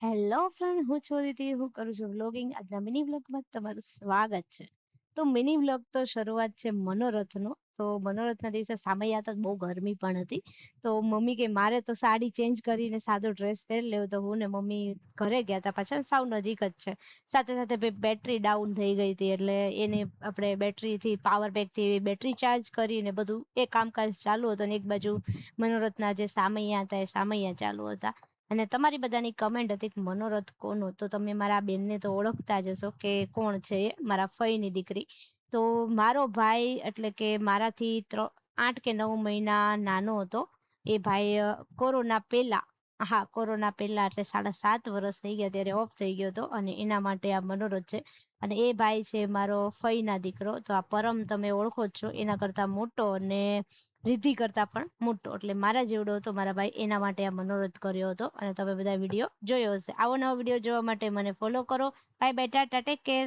Hello friend, હું છું અદિતિ. હું કરું છું વ્લોગિંગ. આજના મિની વ્લોગમાં તમારું સ્વાગત છે. તો મિની વ્લોગ તો શરૂઆત છે મનોરથનો. તો મનોરથના દિવસે સામૈયા તો બહુ ગરમી પણ હતી. તો મમ્મી કે મારે તો સાડી ચેન્જ કરીને સાદો ડ્રેસ પહેરી લેવો. તો હું ને મમ્મી ઘરે ગયા હતા. પાછા સાવ નજીક જ છે. સાથે સાથે બેટરી ડાઉન થઈ ગઈ હતી, એટલે એને આપણે બેટરીથી પાવર બેંકથી બેટરી ચાર્જ કરીને બધું એ કામકાજ ચાલુ હતું. અને એક બાજુ મનોરથના જે સામૈયા હતા એ સામૈયા ચાલુ હતા. અને તમારી બધાની કમેન્ટ હતી કે મનોરથ કોનું, તો તમે મારા બેનને તો ઓળખતા જ હશો કે કોણ છે એ, મારા ફઈની દીકરી. તો મારો ભાઈ એટલે કે મારાથી 8 કે 9 મહિના નાનો હતો. એ ભાઈ કોરોના પહેલા, હા કોરોના પહેલા એટલે 7.5 વર્ષ થઈ ગયા ત્યારે ઓફ થઈ ગયો હતો, અને એના માટે આ મનોરથ છે. અને એ ભાઈ છે મારો ફઈના દીકરો. તો આ પરમ તમે ઓળખો જ છો, એના કરતા મોટો અને રિદ્ધિ કરતા પણ મોટો, એટલે મારા જેવડો હતો મારા ભાઈ. એના માટે આ મનોરથ કર્યો હતો, અને તમે બધા વિડીયો જોયો હશે. આવો નવો વિડીયો જોવા માટે મને ફોલો કરો. Bye bye, Tata, take care.